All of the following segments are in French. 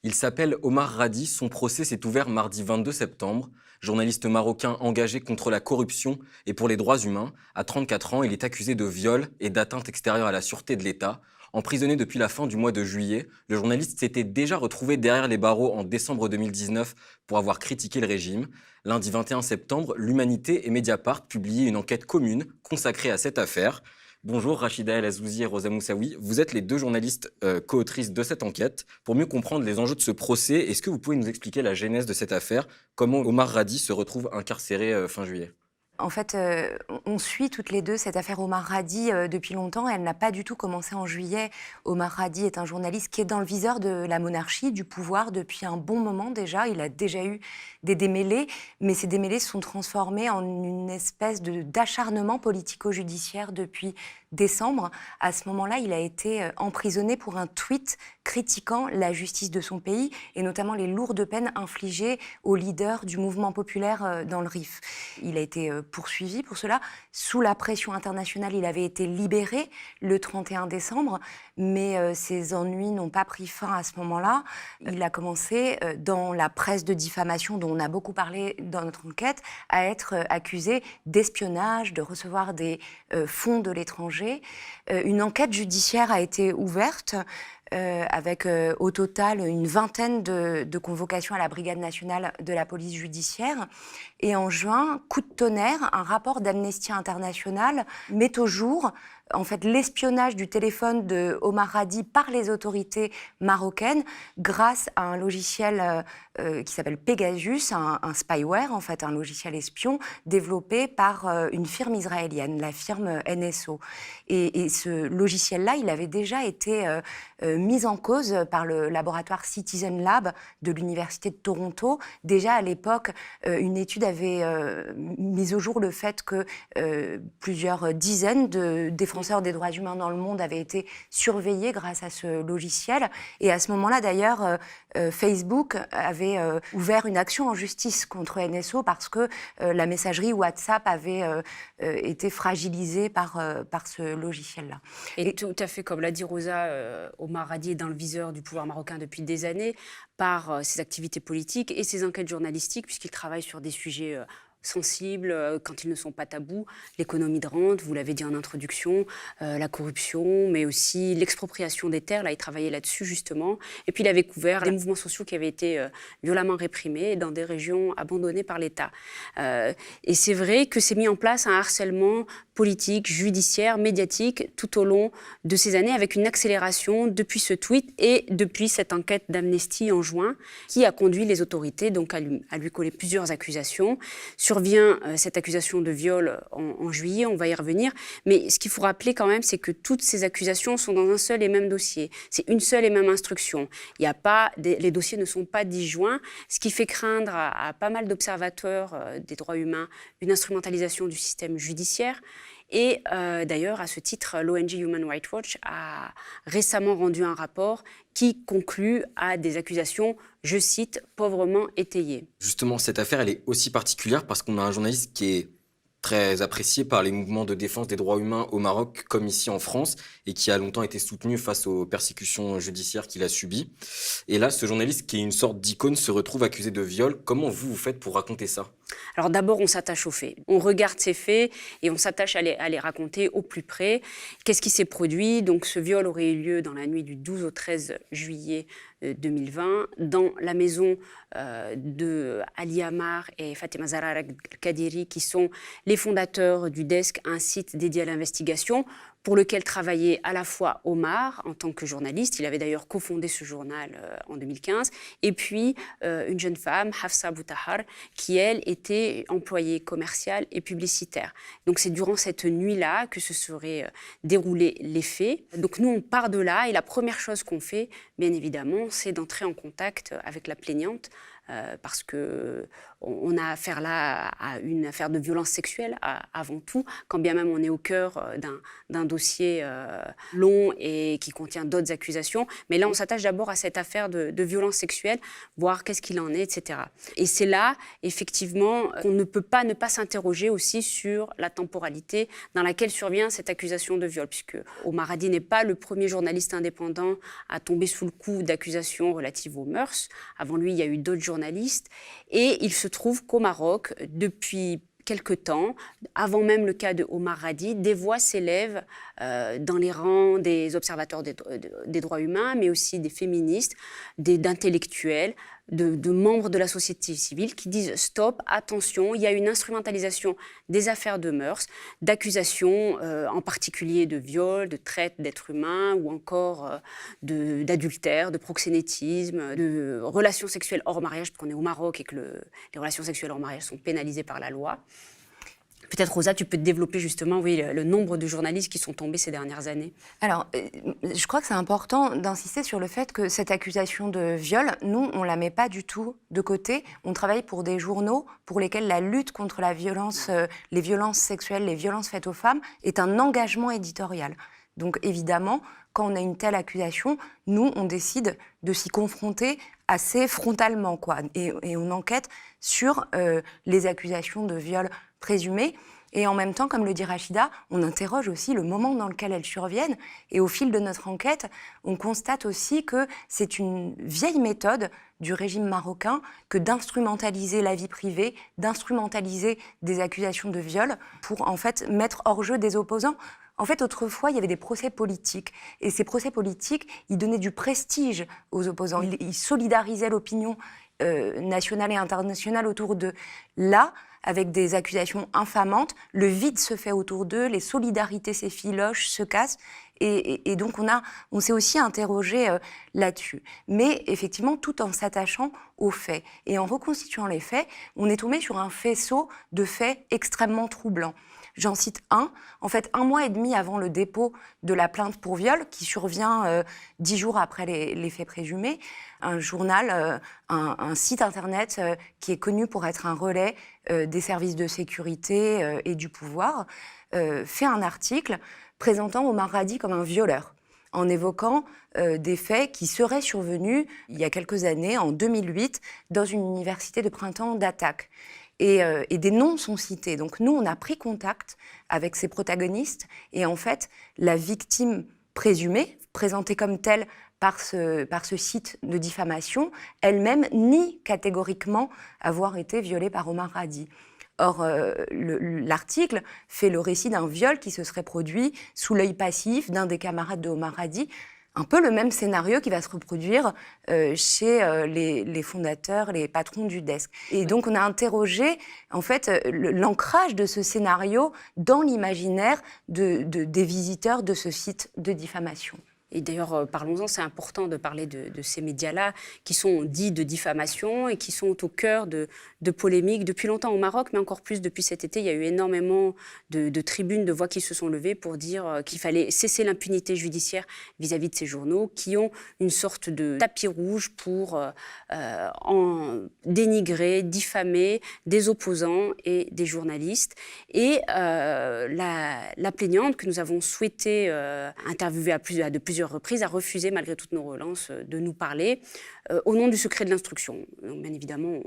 Il s'appelle Omar Radi, son procès s'est ouvert mardi 22 septembre. Journaliste marocain engagé contre la corruption et pour les droits humains, à 34 ans, il est accusé de viol et d'atteinte extérieure à la sûreté de l'État. Emprisonné depuis la fin du mois de juillet, le journaliste s'était déjà retrouvé derrière les barreaux en décembre 2019 pour avoir critiqué le régime. Lundi 21 septembre, l'Humanité et Mediapart publiaient une enquête commune consacrée à cette affaire. Bonjour Rachida El Azouzi et Rosa Moussaoui, vous êtes les deux journalistes co-autrices de cette enquête. Pour mieux comprendre les enjeux de ce procès, est-ce que vous pouvez nous expliquer la genèse de cette affaire? Comment Omar Radi se retrouve incarcéré fin juillet? En fait, on suit toutes les deux cette affaire Omar Radi depuis longtemps. Elle n'a pas du tout commencé en juillet. Omar Radi est un journaliste qui est dans le viseur de la monarchie, du pouvoir, depuis un bon moment déjà. Il a déjà eu des démêlés, mais ces démêlés se sont transformés en une espèce d'acharnement politico-judiciaire depuis décembre. À ce moment-là, il a été emprisonné pour un tweet critiquant la justice de son pays et notamment les lourdes peines infligées aux leaders du mouvement populaire dans le Rif. Il a été poursuivi pour cela. Sous la pression internationale, il avait été libéré le 31 décembre, mais ses ennuis n'ont pas pris fin à ce moment-là. Il a commencé, dans la presse de diffamation dont on a beaucoup parlé dans notre enquête, à être accusé d'espionnage, de recevoir des fonds de l'étranger. Une enquête judiciaire a été ouverte avec au total une vingtaine de convocations à la Brigade nationale de la police judiciaire. Et en juin, coup de tonnerre, un rapport d'Amnesty International met au jour en fait l'espionnage du téléphone de Omar Radi par les autorités marocaines grâce à un logiciel qui s'appelle Pegasus, un spyware, en fait un logiciel espion développé par une firme israélienne, la firme NSO. Et ce logiciel-là, il avait déjà été mis en cause par le laboratoire Citizen Lab de l'Université de Toronto. Déjà à l'époque, une étude avait mis au jour le fait que plusieurs dizaines de défenseurs des droits humains dans le monde avaient été surveillés grâce à ce logiciel. Et à ce moment-là, d'ailleurs, Facebook avait ouvert une action en justice contre NSO parce que la messagerie WhatsApp avait été fragilisée par ce logiciel-là. Et tout à fait, comme l'a dit Rosa, Omar Radi est dans le viseur du pouvoir marocain depuis des années par ses activités politiques et ses enquêtes journalistiques, puisqu'il travaille sur des sujets sensibles quand ils ne sont pas tabous, l'économie de rente, vous l'avez dit en introduction, la corruption, mais aussi l'expropriation des terres. Là, il travaillait là-dessus justement. Et puis il avait couvert des mouvements sociaux qui avaient été violemment réprimés dans des régions abandonnées par l'État. Et c'est vrai que s'est mis en place un harcèlement politique, judiciaire, médiatique tout au long de ces années, avec une accélération depuis ce tweet et depuis cette enquête d'Amnesty en juin, qui a conduit les autorités donc à lui coller plusieurs accusations. Survient cette accusation de viol en juillet, on va y revenir, mais ce qu'il faut rappeler quand même, c'est que toutes ces accusations sont dans un seul et même dossier. C'est une seule et même instruction. Il y a pas, les dossiers ne sont pas disjoints, ce qui fait craindre à pas mal d'observateurs des droits humains une instrumentalisation du système judiciaire. Et d'ailleurs, à ce titre, l'ONG Human Rights Watch a récemment rendu un rapport qui conclut à des accusations, je cite, pauvrement étayées. Justement, cette affaire, elle est aussi particulière parce qu'on a un journaliste qui est très apprécié par les mouvements de défense des droits humains au Maroc comme ici en France et qui a longtemps été soutenu face aux persécutions judiciaires qu'il a subies. Et là, ce journaliste qui est une sorte d'icône se retrouve accusé de viol. Comment vous faites pour raconter ça? Alors d'abord, on s'attache aux faits. On regarde ces faits et on s'attache à les raconter au plus près. Qu'est-ce qui s'est produit? Donc ce viol aurait eu lieu dans la nuit du 12 au 13 juillet 2020 dans la maison de Ali Amar et Fatima Zahra Al-Kadiri, qui sont les fondateurs du desk, un site dédié à l'investigation pour lequel travaillait à la fois Omar en tant que journaliste, il avait d'ailleurs cofondé ce journal en 2015, et puis une jeune femme, Hafsa Boutahar, qui elle était employée commerciale et publicitaire. Donc c'est durant cette nuit-là que se seraient déroulés les faits. Donc nous on part de là et la première chose qu'on fait, bien évidemment, c'est d'entrer en contact avec la plaignante, parce qu'on a affaire là à une affaire de violence sexuelle avant tout, quand bien même on est au cœur d'un dossier long et qui contient d'autres accusations. Mais là, on s'attache d'abord à cette affaire de violence sexuelle, voir qu'est-ce qu'il en est, etc. Et c'est là, effectivement, qu'on ne peut pas ne pas s'interroger aussi sur la temporalité dans laquelle survient cette accusation de viol, puisque Omar Hadi n'est pas le premier journaliste indépendant à tomber sous le coup d'accusations relatives aux mœurs. Avant lui, il y a eu d'autres journalistes. Et il se trouve qu'au Maroc, depuis quelque temps, avant même le cas de Omar Hadi, des voix s'élèvent dans les rangs des observateurs des droits humains, mais aussi des féministes, d'intellectuels, de membres de la société civile qui disent « stop, attention, il y a une instrumentalisation des affaires de mœurs, d'accusations en particulier de viol, de traite d'êtres humains ou encore d'adultère, de proxénétisme, de relations sexuelles hors mariage, parce qu'on est au Maroc et que les relations sexuelles hors mariage sont pénalisées par la loi ». Peut-être, Rosa, tu peux développer justement le nombre de journalistes qui sont tombés ces dernières années. Alors, je crois que c'est important d'insister sur le fait que cette accusation de viol, nous, on ne la met pas du tout de côté. On travaille pour des journaux pour lesquels la lutte contre la violence, les violences sexuelles, les violences faites aux femmes est un engagement éditorial. Donc, évidemment, quand on a une telle accusation, nous, on décide de s'y confronter assez frontalement, quoi. Et on enquête sur les accusations de viol présumées. Et en même temps, comme le dit Rachida, on interroge aussi le moment dans lequel elles surviennent. Et au fil de notre enquête, on constate aussi que c'est une vieille méthode du régime marocain que d'instrumentaliser la vie privée, d'instrumentaliser des accusations de viol pour en fait mettre hors jeu des opposants. En fait, autrefois, il y avait des procès politiques. Et ces procès politiques, ils donnaient du prestige aux opposants. Ils solidarisaient l'opinion nationale et internationale autour d'eux. Là, avec des accusations infamantes, le vide se fait autour d'eux, les solidarités s'effilochent, se cassent. Et donc, on s'est aussi interrogé là-dessus. Mais effectivement, tout en s'attachant aux faits. Et en reconstituant les faits, on est tombé sur un faisceau de faits extrêmement troublants. J'en cite un. En fait, 1 mois et demi avant le dépôt de la plainte pour viol, qui survient 10 jours après les faits présumés, un journal, un site internet qui est connu pour être un relais des services de sécurité et du pouvoir, fait un article présentant Omar Hadi comme un violeur, en évoquant des faits qui seraient survenus il y a quelques années, en 2008, dans une université de printemps d'Attaque. Et des noms sont cités. Donc nous, on a pris contact avec ces protagonistes et en fait, la victime présumée, présentée comme telle par ce site de diffamation, elle-même nie catégoriquement avoir été violée par Omar Hadi. Or, l'article fait le récit d'un viol qui se serait produit sous l'œil passif d'un des camarades de Omar Hadi, un peu le même scénario qui va se reproduire chez les fondateurs, les patrons du desk. Et donc, on a interrogé, en fait, l'ancrage de ce scénario dans l'imaginaire des visiteurs de ce site de diffamation. Et d'ailleurs, parlons-en, c'est important de parler de ces médias-là qui sont dits de diffamation et qui sont au cœur de polémiques depuis longtemps au Maroc, mais encore plus depuis cet été. Il y a eu énormément de tribunes, de voix qui se sont levées pour dire qu'il fallait cesser l'impunité judiciaire vis-à-vis de ces journaux qui ont une sorte de tapis rouge pour en dénigrer, diffamer des opposants et des journalistes. Et la plaignante que nous avons souhaité interviewer à de plusieurs reprises, a refusé, malgré toutes nos relances, de nous parler au nom du secret de l'instruction. Donc, bien évidemment,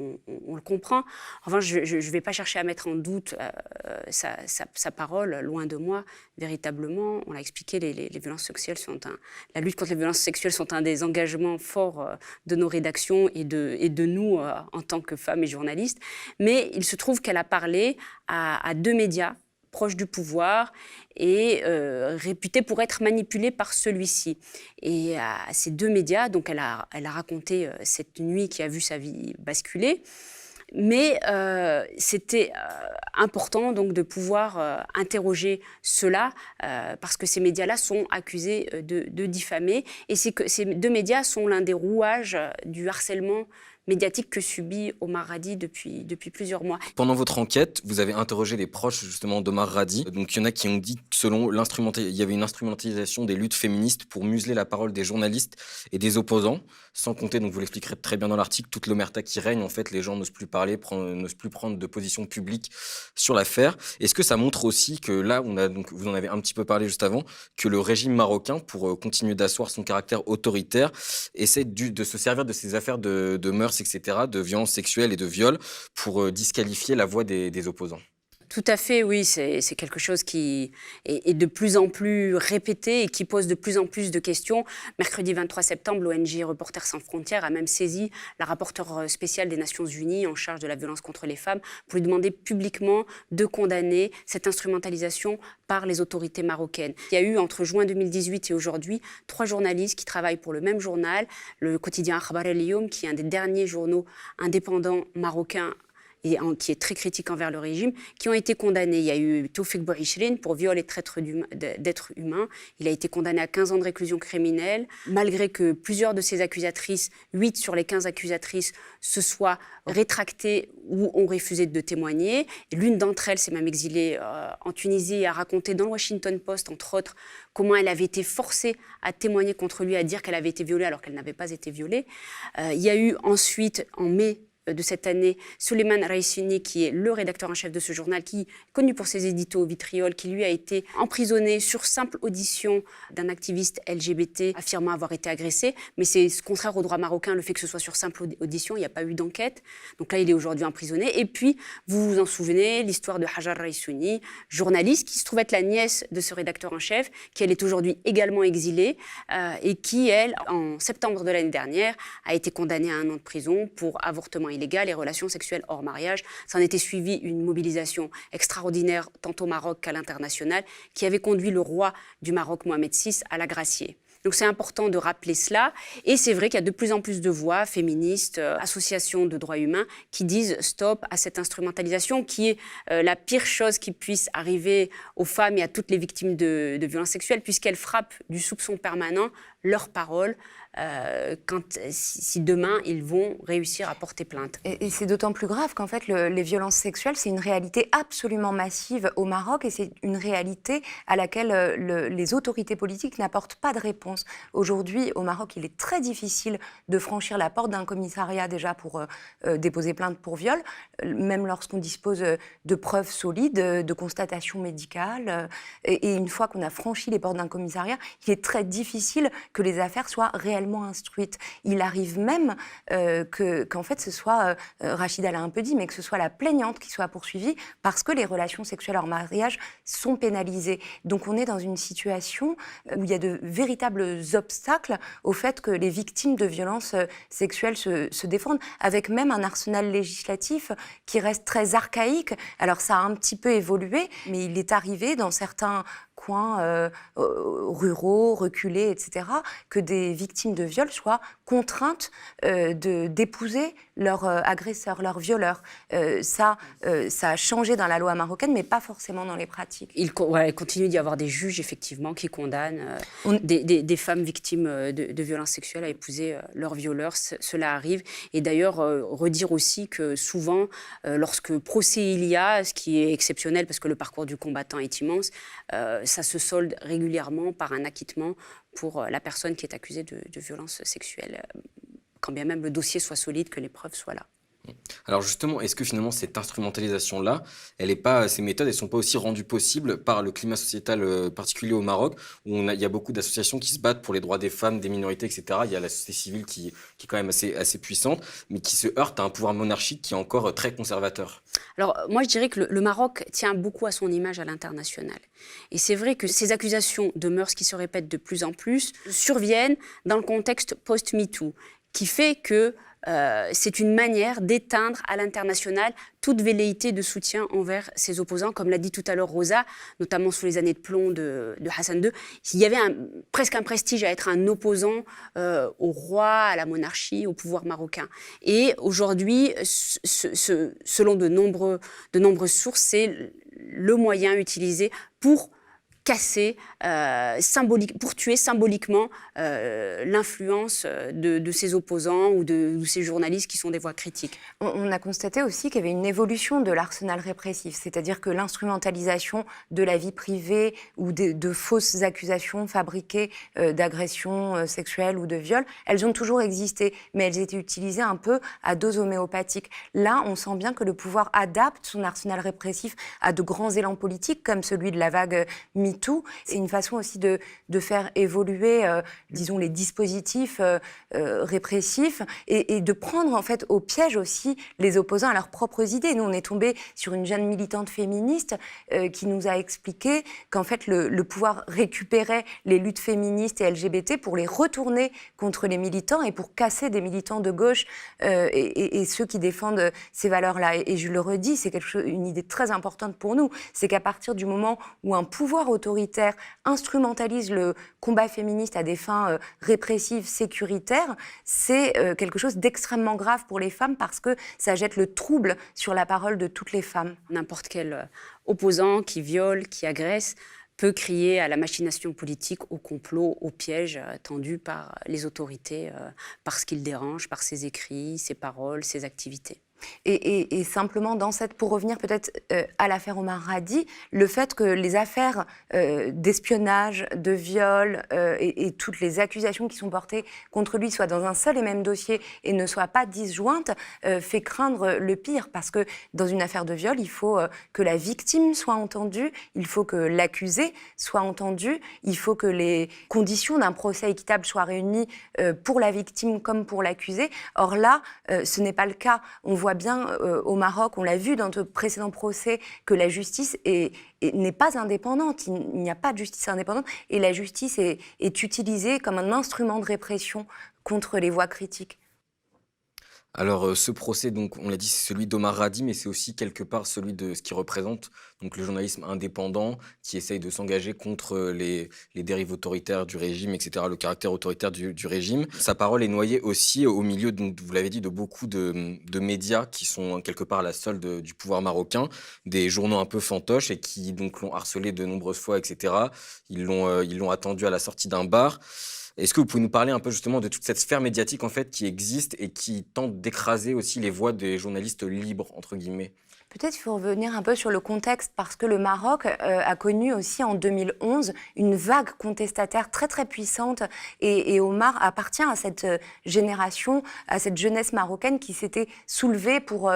on le comprend. En revanche, je ne vais pas chercher à mettre en doute sa parole, loin de moi, véritablement. On l'a expliqué, les violences sexuelles la lutte contre les violences sexuelles sont un des engagements forts de nos rédactions et de nous en tant que femmes et journalistes. Mais il se trouve qu'elle a parlé à 2 médias proche du pouvoir et réputée pour être manipulée par celui-ci. Et à ces 2 médias, donc elle a raconté cette nuit qui a vu sa vie basculer. Mais c'était important donc de pouvoir interroger cela parce que ces médias-là sont accusés de diffamer. Et c'est que ces 2 médias sont l'un des rouages du harcèlement médiatique que subit Omar Hadi depuis plusieurs mois. Pendant votre enquête, vous avez interrogé les proches justement d'Omar Hadi. Donc il y en a qui ont dit que selon il y avait une instrumentalisation des luttes féministes pour museler la parole des journalistes et des opposants, sans compter, donc vous l'expliquerez très bien dans l'article, toute l'omerta qui règne. En fait, les gens n'osent plus parler, n'osent plus prendre de position publique sur l'affaire. Est-ce que ça montre aussi que là, vous en avez un petit peu parlé juste avant, que le régime marocain, pour continuer d'asseoir son caractère autoritaire, essaie de se servir de ces affaires de mœurs, etc., de violences sexuelles et de viols, pour disqualifier la voix des opposants? Tout à fait, oui, c'est quelque chose qui est de plus en plus répété et qui pose de plus en plus de questions. Mercredi 23 septembre, l'ONG Reporters sans frontières a même saisi la rapporteure spéciale des Nations Unies en charge de la violence contre les femmes pour lui demander publiquement de condamner cette instrumentalisation par les autorités marocaines. Il y a eu, entre juin 2018 et aujourd'hui, 3 journalistes qui travaillent pour le même journal, le quotidien Akhbar El Youm, qui est un des derniers journaux indépendants marocains et qui est très critique envers le régime, qui ont été condamnés. Il y a eu Toufik Bouhichline pour viol et traite d'êtres humains. Il a été condamné à 15 ans de réclusion criminelle, malgré que plusieurs de ses accusatrices, 8 sur les 15 accusatrices, se soient rétractées ou ont refusé de témoigner. L'une d'entre elles s'est même exilée en Tunisie et a raconté dans le Washington Post, entre autres, comment elle avait été forcée à témoigner contre lui, à dire qu'elle avait été violée alors qu'elle n'avait pas été violée. Il y a eu ensuite, en mai de cette année, Souleymane Raissini, qui est le rédacteur en chef de ce journal, qui est connu pour ses éditos au vitriol, qui lui a été emprisonné sur simple audition d'un activiste LGBT affirmant avoir été agressé. Mais c'est contraire au droit marocain, le fait que ce soit sur simple audition, il n'y a pas eu d'enquête. Donc là, il est aujourd'hui emprisonné. Et puis, vous vous en souvenez, l'histoire de Hajar Raissouni, journaliste, qui se trouve être la nièce de ce rédacteur en chef, qui elle est aujourd'hui également exilée, et qui, elle, en septembre de l'année dernière, a été condamnée à 1 an de prison pour avortement illégale et relations sexuelles hors mariage. S'en était suivi une mobilisation extraordinaire, tant au Maroc qu'à l'international, qui avait conduit le roi du Maroc, Mohamed VI, à la gracier. Donc c'est important de rappeler cela. Et c'est vrai qu'il y a de plus en plus de voix féministes, associations de droits humains, qui disent stop à cette instrumentalisation qui est la pire chose qui puisse arriver aux femmes et à toutes les victimes de violences sexuelles, puisqu'elle frappe du soupçon permanent leurs paroles, si demain ils vont réussir à porter plainte. Et c'est d'autant plus grave qu'en fait les violences sexuelles, c'est une réalité absolument massive au Maroc et c'est une réalité à laquelle les autorités politiques n'apportent pas de réponse. Aujourd'hui, au Maroc, il est très difficile de franchir la porte d'un commissariat déjà pour déposer plainte pour viol, même lorsqu'on dispose de preuves solides, de constatations médicales. Et une fois qu'on a franchi les portes d'un commissariat, il est très difficile que les affaires soient réellement instruites. Il arrive même qu'en fait ce soit, Rachida l'a un peu dit, mais que ce soit la plaignante qui soit poursuivie parce que les relations sexuelles hors mariage sont pénalisées. Donc on est dans une situation où il y a de véritables obstacles au fait que les victimes de violences sexuelles se défendent, avec même un arsenal législatif qui reste très archaïque. Alors ça a un petit peu évolué, mais il est arrivé dans certains coins ruraux, reculés, etc., que des victimes de viol soient contraintes d'épouser leur agresseur, leur violeur. Ça a changé dans la loi marocaine, mais pas forcément dans les pratiques. Il continue d'y avoir des juges, effectivement, qui condamnent des femmes victimes de violences sexuelles à épouser leur violeur. Cela arrive. Et d'ailleurs, redire aussi que souvent, lorsque procès il y a, ce qui est exceptionnel parce que le parcours du combattant est immense, ça se solde régulièrement par un acquittement pour la personne qui est accusée de violences sexuelles, quand bien même le dossier soit solide, que les preuves soient là. Alors justement, est-ce que finalement cette instrumentalisation-là, ces méthodes, elles ne sont pas aussi rendues possibles par le climat sociétal particulier au Maroc, où il y a beaucoup d'associations qui se battent pour les droits des femmes, des minorités, etc. Il y a la société civile qui est quand même assez puissante, mais qui se heurte à un pouvoir monarchique qui est encore très conservateur. Alors moi je dirais que le Maroc tient beaucoup à son image à l'international. Et c'est vrai que ces accusations de mœurs qui se répètent de plus en plus surviennent dans le contexte post-MeToo, qui fait que c'est une manière d'éteindre à l'international toute velléité de soutien envers ses opposants. Comme l'a dit tout à l'heure Rosa, notamment sous les années de plomb de Hassan II, il y avait presque un prestige à être un opposant au roi, à la monarchie, au pouvoir marocain. Et aujourd'hui, selon de nombreuses sources, c'est le moyen utilisé pour casser, pour tuer symboliquement l'influence de ses opposants ou de ces journalistes qui sont des voix critiques. On a constaté aussi qu'il y avait une évolution de l'arsenal répressif, c'est-à-dire que l'instrumentalisation de la vie privée ou de fausses accusations fabriquées d'agressions sexuelles ou de viol, elles ont toujours existé, mais elles étaient utilisées un peu à dose homéopathique. Là, on sent bien que le pouvoir adapte son arsenal répressif à de grands élans politiques, comme celui de la vague MeToo. C'est une façon aussi de faire évoluer, disons, les dispositifs répressifs et de prendre en fait au piège aussi les opposants à leurs propres idées. Nous, on est tombé sur une jeune militante féministe qui nous a expliqué qu'en fait le pouvoir récupérait les luttes féministes et LGBT pour les retourner contre les militants et pour casser des militants de gauche et ceux qui défendent ces valeurs-là. Et je le redis, c'est une idée très importante pour nous, c'est qu'à partir du moment où un pouvoir autoritaire instrumentalise le combat féministe à des fins répressives, sécuritaires, c'est quelque chose d'extrêmement grave pour les femmes parce que ça jette le trouble sur la parole de toutes les femmes. N'importe quel opposant qui viole, qui agresse, peut crier à la machination politique, au complot, au piège tendu par les autorités, par ce qu'il dérange, par ses écrits, ses paroles, ses activités. Et simplement, pour revenir peut-être à l'affaire Omar Hadi, le fait que les affaires d'espionnage, de viol et toutes les accusations qui sont portées contre lui soient dans un seul et même dossier et ne soient pas disjointes, fait craindre le pire. Parce que dans une affaire de viol, il faut que la victime soit entendue, il faut que l'accusé soit entendu, il faut que les conditions d'un procès équitable soient réunies pour la victime comme pour l'accusé. Or là, ce n'est pas le cas. On voit bien au Maroc, on l'a vu dans de précédents procès, que la justice n'est pas indépendante. Il n'y a pas de justice indépendante et la justice est utilisée comme un instrument de répression contre les voix critiques. Alors, ce procès, donc, on l'a dit, c'est celui d'Omar Hadi, mais c'est aussi quelque part celui de ce qui représente donc, le journalisme indépendant qui essaye de s'engager contre les dérives autoritaires du régime, etc., le caractère autoritaire du régime. Sa parole est noyée aussi au milieu, donc, vous l'avez dit, de beaucoup de médias qui sont quelque part à la solde du pouvoir marocain, des journaux un peu fantoches et qui donc l'ont harcelé de nombreuses fois, etc. Ils l'ont attendu à la sortie d'un bar. Est-ce que vous pouvez nous parler un peu justement de toute cette sphère médiatique en fait qui existe et qui tente d'écraser aussi les voix des journalistes libres, entre guillemets? Peut-être qu'il faut revenir un peu sur le contexte parce que le Maroc a connu aussi en 2011 une vague contestataire très très puissante et Omar appartient à cette génération, à cette jeunesse marocaine qui s'était soulevée pour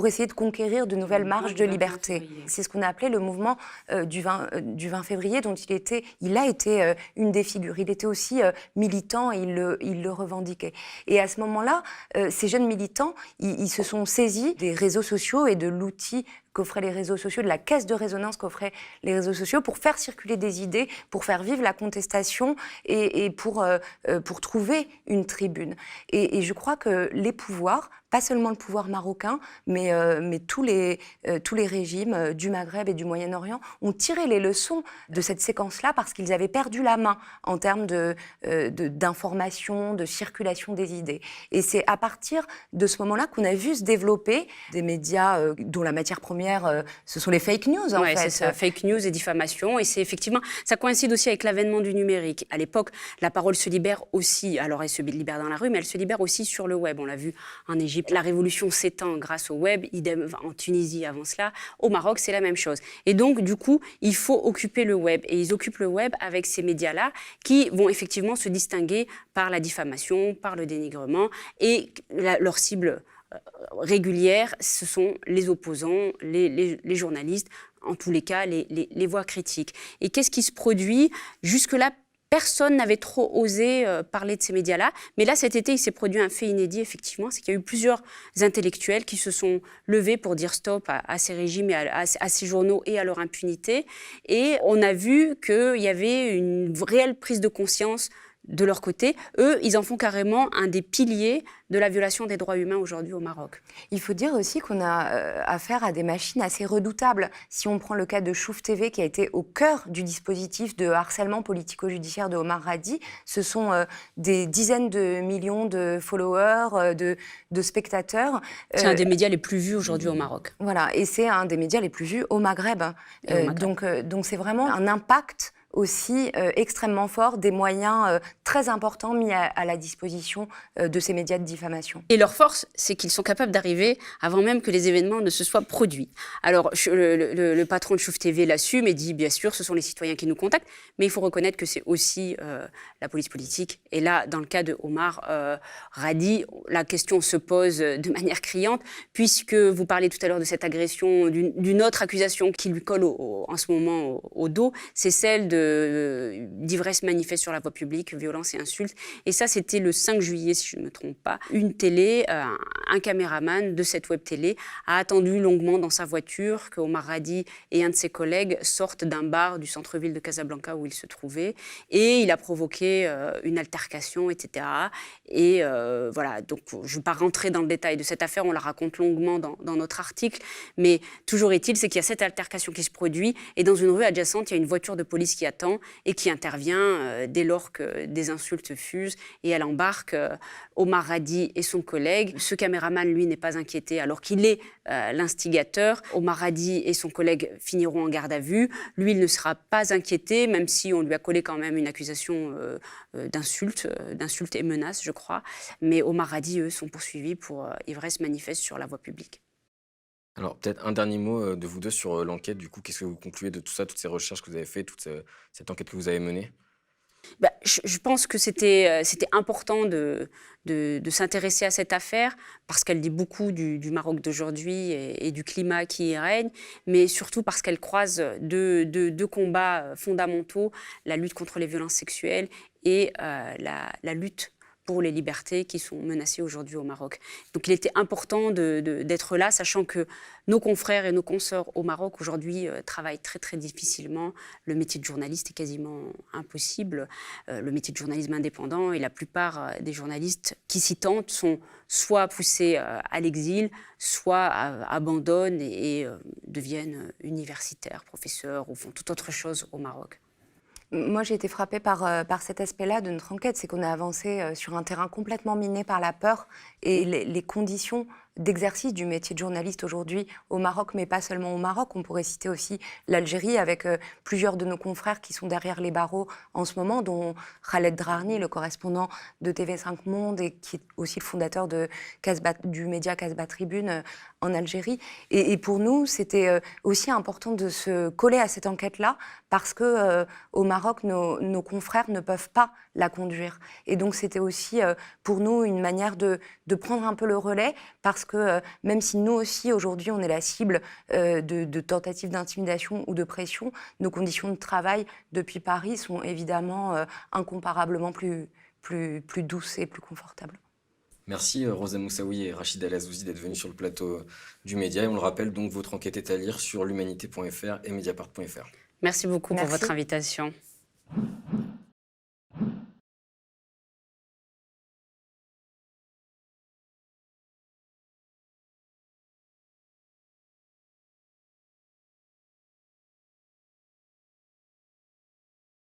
essayer de conquérir de nouvelles marges de liberté. C'est ce qu'on a appelé le mouvement du 20 février dont il a été une des figures. Il était aussi militant et il le revendiquait. Et à ce moment-là, ces jeunes militants, ils se sont saisis des réseaux sociaux et de l'outil qu'offraient les réseaux sociaux, de la caisse de résonance qu'offraient les réseaux sociaux pour faire circuler des idées, pour faire vivre la contestation et pour trouver une tribune. Et je crois que les pouvoirs, pas seulement le pouvoir marocain, mais tous les régimes du Maghreb et du Moyen-Orient ont tiré les leçons de cette séquence-là parce qu'ils avaient perdu la main en termes d'information, de circulation des idées. Et c'est à partir de ce moment-là qu'on a vu se développer des médias dont la matière première, ce sont les fake news, en fait. C'est ça, fake news et diffamation. Et c'est effectivement, ça coïncide aussi avec l'avènement du numérique. À l'époque, la parole se libère aussi. Alors, elle se libère dans la rue, mais elle se libère aussi sur le web. On l'a vu en Égypte. La révolution s'étend grâce au web, idem en Tunisie avant cela. Au Maroc, c'est la même chose. Et donc, du coup, il faut occuper le web. Et ils occupent le web avec ces médias-là qui vont effectivement se distinguer par la diffamation, par le dénigrement. Et leur cible régulière, ce sont les opposants, les journalistes, en tous les cas, les voix critiques. Et qu'est-ce qui se produit? Jusque-là, personne n'avait trop osé parler de ces médias-là. Mais là, cet été, il s'est produit un fait inédit, effectivement. C'est qu'il y a eu plusieurs intellectuels qui se sont levés pour dire stop à ces régimes, et à ces journaux et à leur impunité. Et on a vu qu'il y avait une réelle prise de conscience de leur côté. Eux, ils en font carrément un des piliers de la violation des droits humains aujourd'hui au Maroc. Il faut dire aussi qu'on a affaire à des machines assez redoutables. Si on prend le cas de Chouf TV, qui a été au cœur du dispositif de harcèlement politico-judiciaire de Omar Hadi, ce sont des dizaines de millions de followers, de spectateurs. C'est un des médias les plus vus aujourd'hui au Maroc. Voilà, et c'est un des médias les plus vus au Maghreb. Donc c'est vraiment un impact aussi extrêmement fort, des moyens très importants mis à la disposition de ces médias de diffamation. Et leur force, c'est qu'ils sont capables d'arriver avant même que les événements ne se soient produits. Alors, le patron de Chouf TV l'assume et dit, bien sûr, ce sont les citoyens qui nous contactent, mais il faut reconnaître que c'est aussi la police politique. Et là, dans le cas de Omar Radi, la question se pose de manière criante, puisque vous parlez tout à l'heure de cette agression, d'une autre accusation qui lui colle en ce moment au dos, c'est celle d'ivresse manifeste sur la voie publique, violence et insultes. Et ça, c'était le 5 juillet, si je ne me trompe pas. Une télé, un caméraman de cette web télé a attendu longuement dans sa voiture que Omar Radi et un de ses collègues sortent d'un bar du centre-ville de Casablanca où il se trouvait. Et il a provoqué une altercation, etc. Et voilà, donc je ne vais pas rentrer dans le détail de cette affaire, on la raconte longuement dans notre article, mais toujours est-il, c'est qu'il y a cette altercation qui se produit, et dans une rue adjacente, il y a une voiture de police qui attend et qui intervient dès lors que des insultes fusent, et elle embarque Omar Radi et son collègue. Ce caméraman, lui, n'est pas inquiété alors qu'il est l'instigateur. Omar Radi et son collègue finiront en garde à vue. Lui, il ne sera pas inquiété, même si on lui a collé quand même une accusation d'insulte et menace, je crois. Mais Omar Radi, eux, sont poursuivis pour ivresse manifeste sur la voie publique. Alors, peut-être un dernier mot de vous deux sur l'enquête. Du coup, qu'est-ce que vous concluez de tout ça, toutes ces recherches que vous avez faites, toute cette enquête que vous avez menée? Je pense que c'était important de s'intéresser à cette affaire parce qu'elle dit beaucoup du Maroc d'aujourd'hui et du climat qui y règne, mais surtout parce qu'elle croise deux combats fondamentaux, la lutte contre les violences sexuelles et la lutte pour les libertés qui sont menacées aujourd'hui au Maroc. Donc il était important d'être là, sachant que nos confrères et nos consoeurs au Maroc aujourd'hui travaillent très très difficilement. Le métier de journaliste est quasiment impossible, le métier de journalisme indépendant, et la plupart des journalistes qui s'y tentent sont soit poussés à l'exil, soit abandonnent et deviennent universitaires, professeurs ou font toute autre chose au Maroc. Moi, j'ai été frappée par cet aspect-là de notre enquête, c'est qu'on a avancé sur un terrain complètement miné par la peur et les conditions d'exercice du métier de journaliste aujourd'hui au Maroc, mais pas seulement au Maroc. On pourrait citer aussi l'Algérie avec plusieurs de nos confrères qui sont derrière les barreaux en ce moment, dont Khaled Drarni, le correspondant de TV5 Monde et qui est aussi le fondateur du média Casbah Tribune en Algérie. Et pour nous, c'était aussi important de se coller à cette enquête-là parce que au Maroc, nos confrères ne peuvent pas la conduire. Et donc, c'était aussi pour nous une manière de prendre un peu le relais parce que même si nous aussi, aujourd'hui, on est la cible de tentatives d'intimidation ou de pression, nos conditions de travail depuis Paris sont évidemment incomparablement plus douces et plus confortables. Merci Rosa Moussaoui et Rachida El Azzouzi d'être venus sur le plateau du Média. Et on le rappelle, donc, votre enquête est à lire sur l'humanité.fr et mediapart.fr. Merci beaucoup Merci. pour votre invitation.